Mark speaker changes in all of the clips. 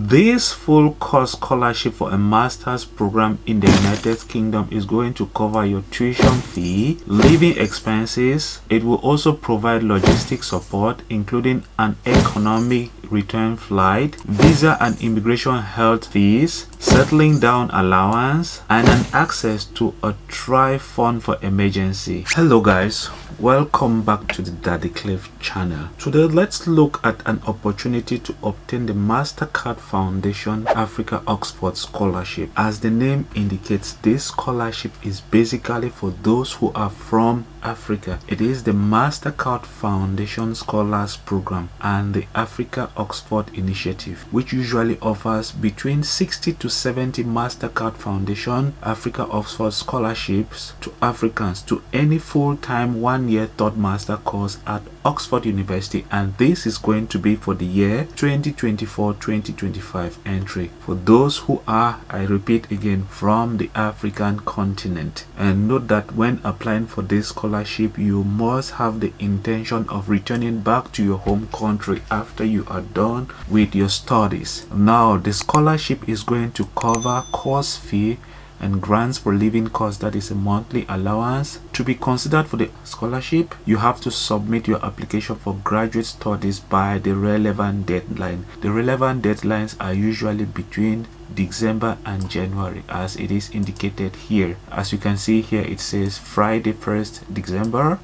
Speaker 1: This full course scholarship for a master's program in the United Kingdom is going to cover your tuition fee, living expenses. It will also provide logistics support, including an economic return flight, visa and immigration health fees, settling down allowance, and an access to a try fund for emergency. Hello guys, welcome back to the Daddy Cliff channel. Today let's look at an opportunity to obtain the Mastercard Foundation AfOx Scholarship. As the name indicates, this scholarship is basically for those who are from Africa. It is the Mastercard Foundation Scholars Program and the Africa Oxford Initiative, which usually offers between 60 to 70 Mastercard Foundation Africa Oxford scholarships to Africans to any full-time one-year third master course at Oxford University, and this is going to be for the year 2024-2025 entry for those who are, I repeat again, from the African continent. And note that when applying for this scholarship, you must have the intention of returning back to your home country after you are done with your studies. Now, the scholarship is going to cover course fee and grants for living costs, that is a monthly allowance. To be considered for the scholarship, you have to submit your application for graduate studies by the relevant deadline. The relevant deadlines are usually between December and January, as it is indicated here. As you can see here, it says Friday 1st December,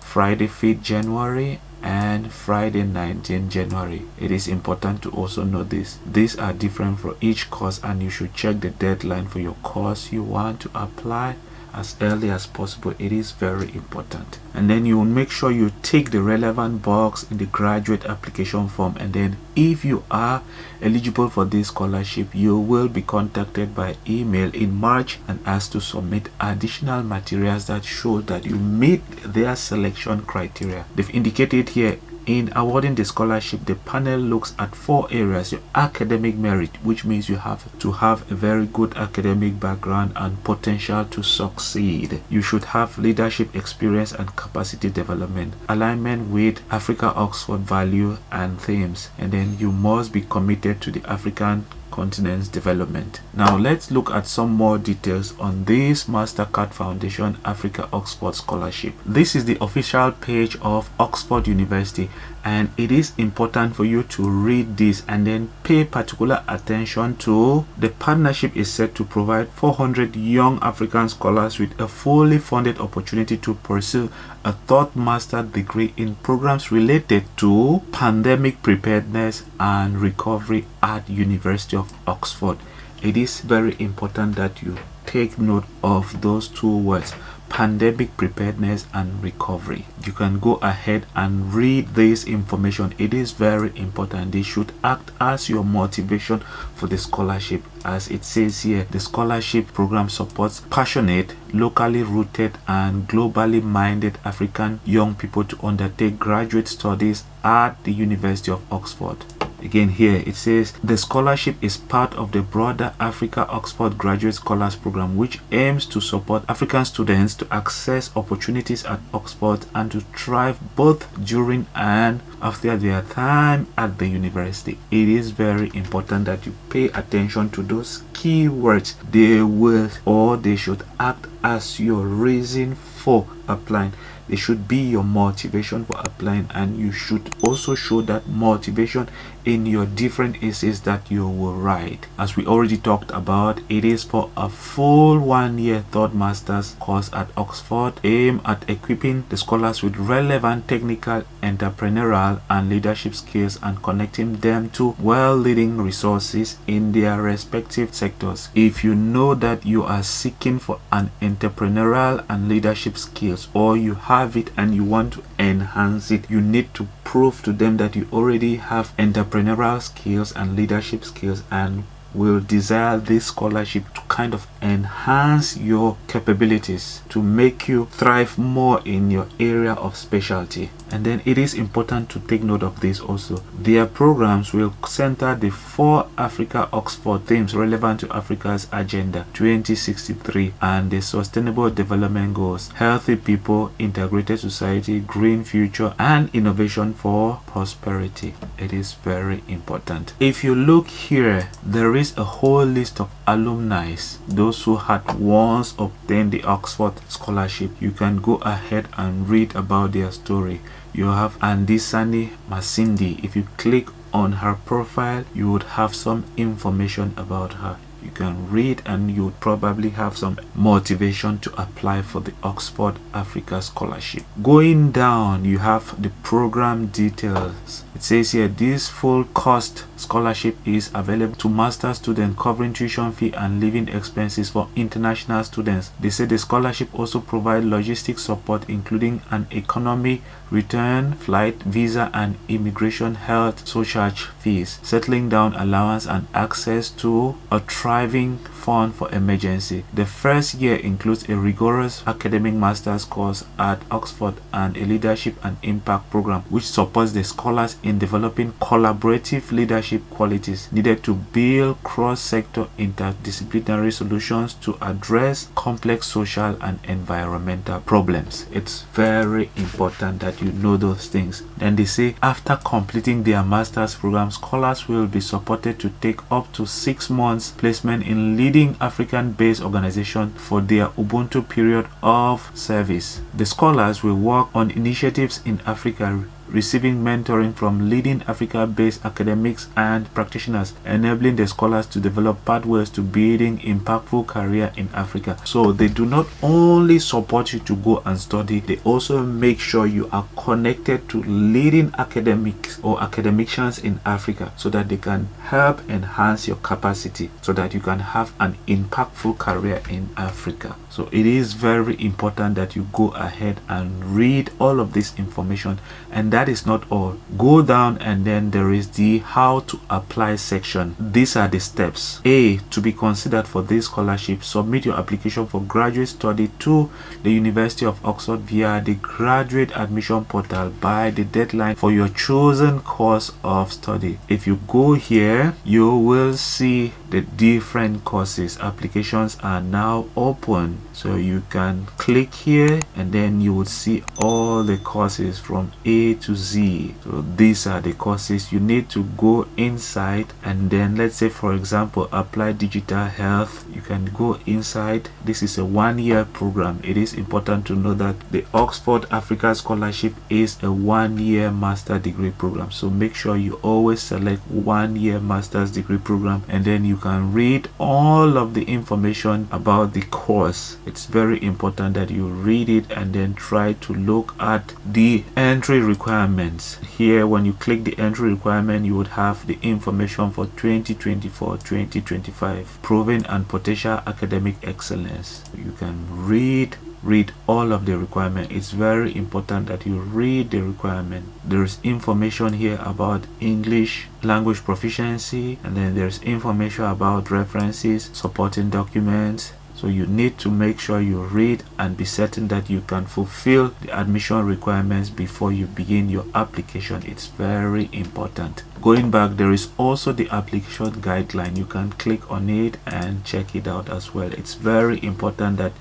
Speaker 1: Friday 5th January, and Friday 19th January. It is important to also note this. These are different for each course, and you should check the deadline for your course you want to apply as early as possible. It is very important. And then you will make sure you tick the relevant box in the graduate application form, and then if you are eligible for this scholarship, you will be contacted by email in March and asked to submit additional materials that show that you meet their selection criteria. They've indicated here, in awarding the scholarship, the panel looks at 4 areas: your academic merit, which means you have to have a very good academic background and potential to succeed. You should have leadership experience and capacity development, alignment with Africa Oxford value and themes, and then you must be committed to the African continent's development. Now let's look at some more details on this Mastercard Foundation Africa Oxford Scholarship. This is the official page of Oxford University, and it is important for you to read this and then pay particular attention to the partnership is set to provide 400 young African scholars with a fully funded opportunity to pursue a third master degree in programs related to pandemic preparedness and recovery at University of Oxford. It is very important that you take note of those two words: pandemic preparedness and recovery. You can go ahead and read this information. It is very important. They should act as your motivation for the scholarship. As it says here, the scholarship program supports passionate, locally rooted, and globally minded African young people to undertake graduate studies at the University of Oxford. Again here it says the scholarship is part of the broader Africa Oxford Graduate Scholars Program, which aims to support African students to access opportunities at Oxford and to thrive both during and after their time at the university. It is very important that you pay attention to those key words. They will, or they should act as your reason for applying. They should be your motivation for applying, and you should also show that motivation in your different essays that you will write. As we already talked about, it is for a full 1-year third master's course at Oxford, aimed at equipping the scholars with relevant technical, entrepreneurial, and leadership skills and connecting them to well-leading resources in their respective sectors. If you know that you are seeking for an entrepreneurial and leadership skills, or you have it and you want to enhance it, you need to prove to them that you already have entrepreneurial skills and leadership skills and will desire this scholarship to kind of enhance your capabilities to make you thrive more in your area of specialty. And then it is important to take note of this also. Their programs will center the 4 Africa Oxford themes relevant to Africa's Agenda 2063 and the Sustainable Development Goals: healthy people, integrated society, green future, and innovation for prosperity. It is very important. If you look here, there is a whole list of alumni, those who had once obtained the Oxford Scholarship. You can go ahead and read about their story. You have Andisani Masindi. If you click on her profile, you would have some information about her. You can read and you would probably have some motivation to apply for the Oxford Africa Scholarship. Going down, you have the program details. It says here, this full cost scholarship is available to master's students, covering tuition fee and living expenses for international students. They say the scholarship also provides logistic support, including an economy return flight, visa, and immigration health surcharge fees, settling down allowance, and access to a thriving fund for emergency. The first year includes a rigorous academic master's course at Oxford and a leadership and impact program, which supports the scholars in developing collaborative leadership qualities needed to build cross-sector interdisciplinary solutions to address complex social and environmental problems. It's very important that you know those things. Then they say after completing their master's program, scholars will be supported to take up to 6 months placement in leading African-based organizations for their Ubuntu period of service. The scholars will work on initiatives in Africa, receiving mentoring from leading Africa-based academics and practitioners, enabling the scholars to develop pathways to building impactful career in Africa. So they do not only support you to go and study, they also make sure you are connected to leading academics or academicians in Africa, so that they can help enhance your capacity, so that you can have an impactful career in Africa. So it is very important that you go ahead and read all of this information. And that is not all. Go down and then there is the how to apply section. These are the steps. A, to be considered for this scholarship, submit your application for graduate study to the University of Oxford via the graduate admission portal by the deadline for your chosen course of study. If you go here, you will see the different courses. Applications are now open, so you can click here and then you will see all the courses from A to Z. So these are the courses. You need to go inside and then, let's say for example, apply digital health. You can go inside. This is a 1-year program. It is important to know that the Oxford Africa Scholarship is a 1-year master degree program, so make sure you always select 1-year master's degree program, and then you can read all of the information about the course. It's very important that you read it and then try to look at the entry requirements. Here, when you click the entry requirement, you would have the information for 2024-2025, proven and potential academic excellence. You can read all of the requirement. It's very important that you read the requirement. There's information here about English language proficiency, and then there's information about references, supporting documents. So you need to make sure you read and be certain that you can fulfill the admission requirements before you begin your application. It's very important. Going back, there is also the application guideline. You can click on it and check it out as well. It's very important that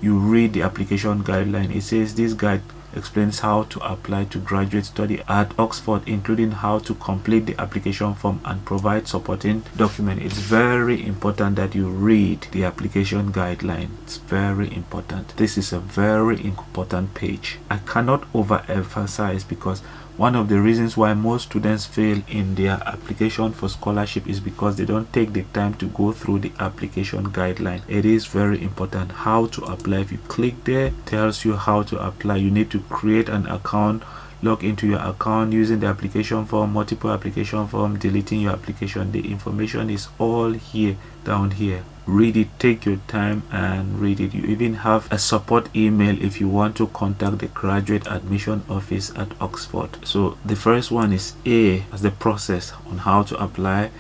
Speaker 1: you read the application guideline. It says this guide explains how to apply to graduate study at Oxford, including how to complete the application form and provide supporting document. It's very important that you read the application guideline. It's very important. This is a very important page. I cannot overemphasize, because one of the reasons why most students fail in their application for scholarship is because they don't take the time to go through the application guideline. It is very important how to apply. If you click there, it tells you how to apply. You need to create an account, log into your account using the application form, multiple application form, deleting your application. The information is all here, down here. Read it, take your time and read it. You even have a support email if you want to contact the graduate admission office at Oxford. So the first one is A, as the process on how to apply.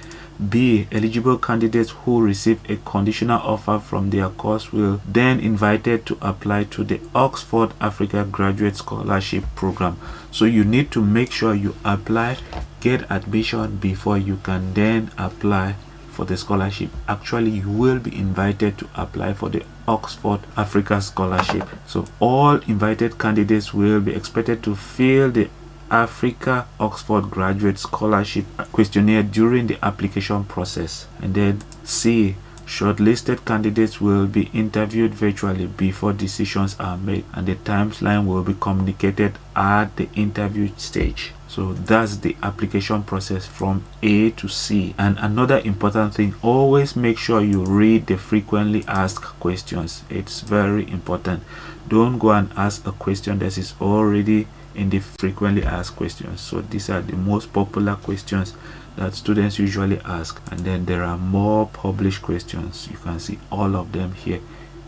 Speaker 1: B. Eligible candidates who receive a conditional offer from their course will then invited to apply to the Oxford Africa Graduate Scholarship Program. So you need to make sure you apply, get admission before you can then apply for the scholarship. Actually, you will be invited to apply for the Oxford Africa Scholarship. So all invited candidates will be expected to fill the Africa Oxford Graduate Scholarship questionnaire during the application process. And then C. Shortlisted candidates will be interviewed virtually before decisions are made, and the timeline will be communicated at the interview stage. So that's the application process from A to C. And another important thing, always make sure you read the frequently asked questions. It's very important. Don't go and ask a question that is already in the frequently asked questions. So these are the most popular questions that students usually ask, and then there are more published questions. You can see all of them here.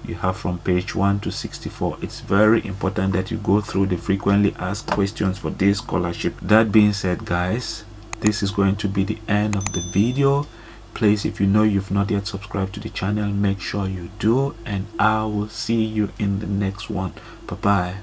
Speaker 1: You have from page 1 to 64. It's very important that you go through the frequently asked questions for this scholarship. That being said, guys, this is going to be the end of the video. Please, if you know you've not yet subscribed to the channel, make sure you do, and I will see you in the next one. Bye bye.